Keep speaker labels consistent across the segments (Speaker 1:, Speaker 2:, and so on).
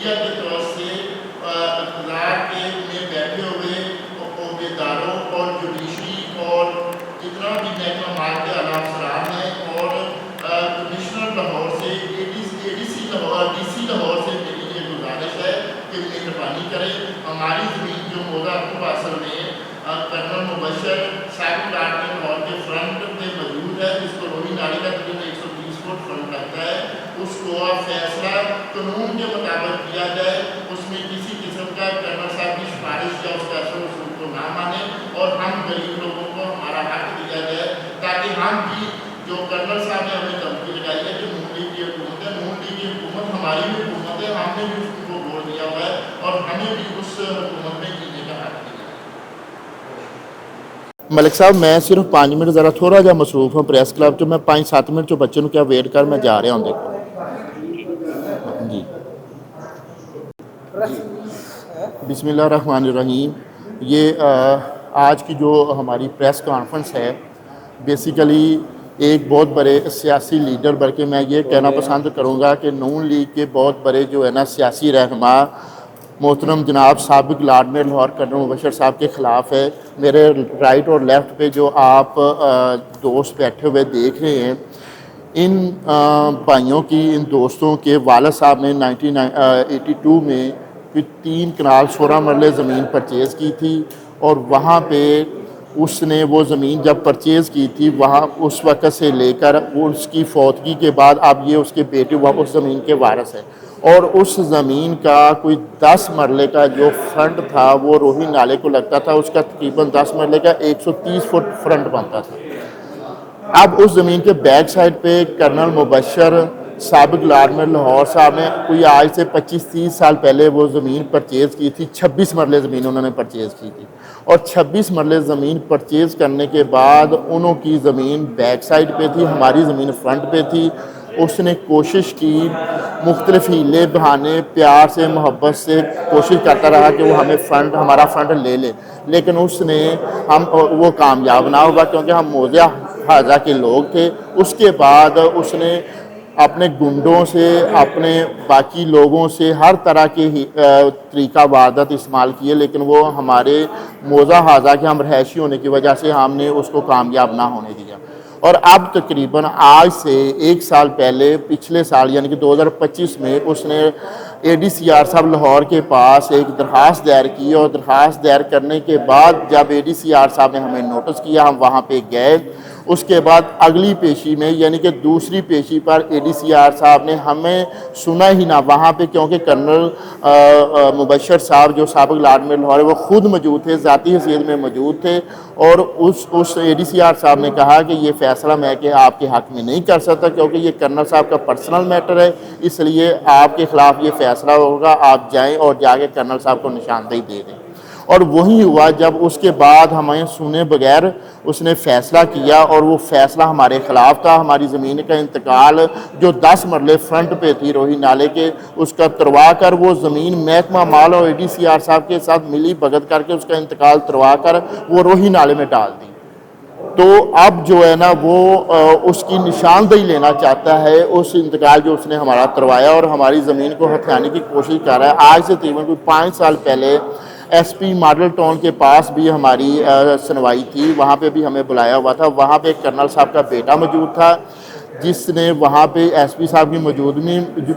Speaker 1: Media के तौर से इक़्तिदार के में बैठे हुए अहदेदारों और जुडिशरी और जितना भी महकमा माल के आला अफसरान हैं और कमिश्नर लाहौर से डीसी लाहौर से मेरी ये गुजारिश है कि मेहरबानी करें हमारी ज़मीन जो मौजा अक्टूबर असल में कर्नल मुबशर साहिब लाडमी लाहौर के फ्रंट पे मौजूद है, जिसको रोही नाले का तकरीबन 130 फुट फ्रंट लगता है, उसको अब फैसला कानून के मुताबिक किया जाए, उसमें किसी किस्म का कर्नल साहब की सिफारिश या उसका असर उसूल को ना माने और हम गरीब लोगों को हमारा हक दिया जाए, ताकि हम भी जो कर्नल साहब ने हमें धमकी लगाई है कि नून लीग की हुकूमत है, नून लीग की हुकूमत हमारी भी हुकूमत है, हमने भी उसको वोट दिया हुआ है और हमें भी उस हुकूमत में जीने का हक दिया।
Speaker 2: मलिक साहब मैं सिर्फ 5 मिनट ज़रा थोड़ा जा मसरूफ़ हूँ प्रेस क्लब च, मैं 5-7 मिनट चो बच्चे क्या वेट कर मैं जा रहा हूँ देखो जी। बिस्मिल्लाहिर्रहमानिर्रहीम। ये आज की जो हमारी प्रेस कॉन्फ्रेंस है बेसिकली एक बहुत बड़े सियासी लीडर, बल्कि मैं ये कहना पसंद करूँगा कि नून लीग के बहुत बड़े जो है ना सियासी रहनुमा मोहतरम जनाब साबिक लाडमी लाहौर कर्नल मुबशर साहब के ख़िलाफ़ है। मेरे राइट और लेफ़्ट पे जो आप दोस्त बैठे हुए देख रहे हैं, इन भाइयों की, इन दोस्तों के वालिद साहब ने 1982 में कोई 3 कनाल 16 मरले ज़मीन परचेज़ की थी और वहाँ पे उसने वो ज़मीन जब परचेज़ की थी वहाँ उस वक़्त से लेकर उसकी फौतगी के बाद अब ये उसके बेटे वह उस ज़मीन के वारिस है और उस ज़मीन का कोई 10 मरले का जो फ्रंट था वो रोही नाले को लगता था, उसका तकरीबन 10 मरले का 130 फुट फ्रंट बनता था। अब उस ज़मीन के बैक साइड पे कर्नल मुबशर साबिक लाडमी लाहौर साहब ने कोई आज से 25-30 साल पहले वो ज़मीन परचेज़ की थी। 26 मरले ज़मीन उन्होंने परचेज़ की थी और 26 मरले ज़मीन परचेज़ करने के बाद उन्हों की ज़मीन बैक साइड पे थी, हमारी ज़मीन फ्रंट पे थी। उसने कोशिश की, मुख्तलिफ हीले बहाने प्यार से मोहब्बत से कोशिश करता रहा कि वो हमारा फ्रंट ले ले, लेकिन उसने वो कामयाब ना हुआ क्योंकि हम मौज़ा हाजा के लोग थे। उसके बाद उसने अपने गुंडों से, अपने बाकी लोगों से हर तरह के तरीका वारदात इस्तेमाल किए, लेकिन वो हमारे मौज़ा हाजा के हम रहायशी होने की वजह से हमने उसको कामयाब ना होने दिया। और अब तकरीबन आज से 1 साल पहले, पिछले साल यानी कि 2025 में उसने ADCR साहब लाहौर के पास एक दरख्वास्त दायर की और दरख्वास्त दायर करने के बाद जब ADCR साहब ने हमें नोटिस किया, हम वहाँ पे गए। उसके बाद अगली पेशी में यानी कि दूसरी पेशी पर ADCR साहब ने हमें सुना ही ना वहाँ पे, क्योंकि कर्नल मुबशर साहब जो साबिक लाडमी लाहौर वो ख़ुद मौजूद थे, ज़ाती हैसियत में मौजूद थे और उस ADCR साहब ने कहा कि ये फ़ैसला मैं कि आपके हक़ में नहीं कर सकता क्योंकि ये कर्नल साहब का पर्सनल मैटर है, इसलिए आपके ख़िलाफ़ ये फ़ैसला होगा, आप जाएँ और जाके कर्नल साहब को निशानदेही दे दें। और वही हुआ जब उसके बाद हमें सुने बगैर उसने फ़ैसला किया और वो फ़ैसला हमारे ख़िलाफ़ था। हमारी ज़मीन का इंतकाल जो 10 मरले फ्रंट पे थी रोही नाले के, उसका तरवा कर वो ज़मीन महकमा माल और ADCR साहब के साथ मिली भगत करके उसका इंतकाल तरवा कर वो रोही नाले में डाल दी। तो अब जो है ना वो उसकी निशानदेही लेना चाहता है, उस इंतकाल जो उसने हमारा करवाया और हमारी ज़मीन को हथियाने की कोशिश कर रहा है। आज से तकरीबन कोई 5 साल पहले SP मॉडल टाउन के पास भी हमारी सुनवाई थी, वहाँ पे भी हमें बुलाया हुआ था। वहाँ पे कर्नल साहब का बेटा मौजूद था जिसने वहाँ पे SP साहब की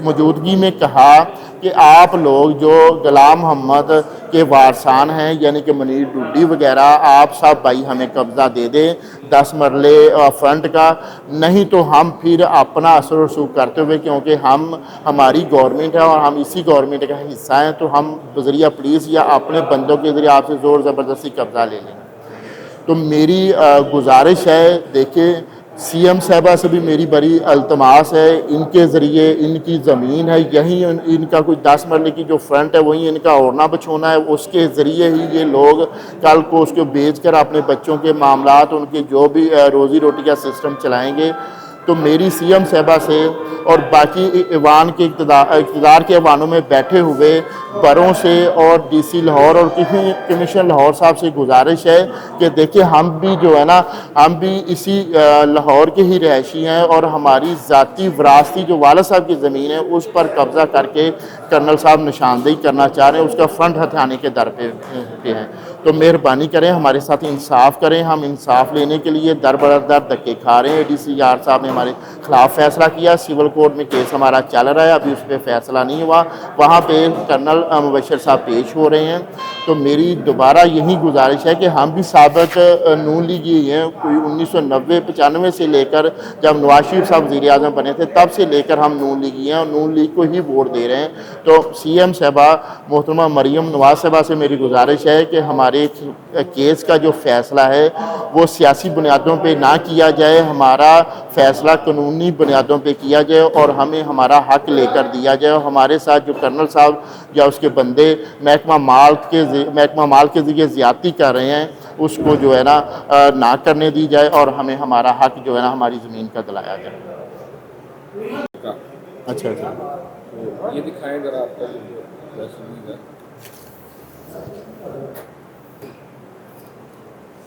Speaker 2: मौजूदगी में कहा कि आप लोग जो गुलाम मोहम्मद के वारसान हैं यानी कि मनीर डुड्डी वगैरह, आप सब भाई हमें कब्ज़ा दे दें 10 मरले फ्रंट का, नहीं तो हम फिर अपना असर रसूख करते हुए, क्योंकि हमारी गवर्नमेंट है और हम इसी गवर्नमेंट का हिस्सा हैं, तो हम बज़रिया पुलिस या अपने बंदों के ज़रिए आपसे ज़ोर ज़बरदस्ती कब्ज़ा ले लेंगे। तो मेरी गुजारिश है, देखिए CM साहबा से भी मेरी बड़ी अल्तमास है, इनके ज़रिए इनकी ज़मीन है, यहीं इनका कोई 10 मरले की जो फ्रंट है वहीं इनका ओढ़ना बछोना है, उसके ज़रिए ही ये लोग कल को उसको बेच कर अपने बच्चों के मामलात, उनके जो भी रोज़ी रोटी का सिस्टम चलाएंगे। تو میری CM صاحبہ سے اور باقی ایوان کے اقتدار کے ایوانوں میں بیٹھے ہوئے بروں سے اور DC لاہور اور کمیشن لاہور صاحب سے گزارش ہے کہ دیکھیں ہم بھی جو ہے نا ہم بھی اسی لاہور کے ہی رہائشی ہیں اور ہماری ذاتی وراثتی جو والد صاحب کی زمین ہے اس پر قبضہ کر کے کرنل صاحب نشاندہی کرنا چاہ رہے ہیں، اس کا فرنٹ ہتھیانے کے در پہ ہیں، تو مہربانی کریں ہمارے ساتھ انصاف کریں. ہم انصاف لینے کے لیے در بدر دھکے کھا رہے ہیں. ADC یار صاحب نے ہمارے خلاف فیصلہ کیا، سول کورٹ میں کیس ہمارا چل رہا ہے، ابھی اس پہ فیصلہ نہیں ہوا، وہاں پہ کرنل مبشر صاحب پیش ہو رہے ہیں. تو میری دوبارہ یہی گزارش ہے کہ ہم بھی سابق نون لیگی ہیں، کوئی 1990-95 سے لے کر جب نواز شریف صاحب وزیر اعظم بنے تھے تب سے لے کر ہم نون لیگی ہیں اور نون لیگ کو ہی ووٹ دے رہے ہیں. تو CM صاحبہ محترمہ مریم نواز صاحبہ سے میری گزارش ہے کہ ہمارے کیس کا جو فیصلہ ہے وہ سیاسی بنیادوں پہ نہ کیا جائے، ہمارا فیصلہ قانونی بنیادوں پہ کیا جائے اور ہمیں ہمارا حق لے کر دیا جائے. اور ہمارے ساتھ جو کرنل صاحب یا اس کے بندے محکمہ مال کے ذریعے زیادتی کر رہے ہیں اس کو جو ہے نا نہ کرنے دی جائے اور ہمیں ہمارا حق جو ہے نا ہماری زمین کا دلایا جائے. اچھا
Speaker 3: یہ دکھائیں ذرا آپ کا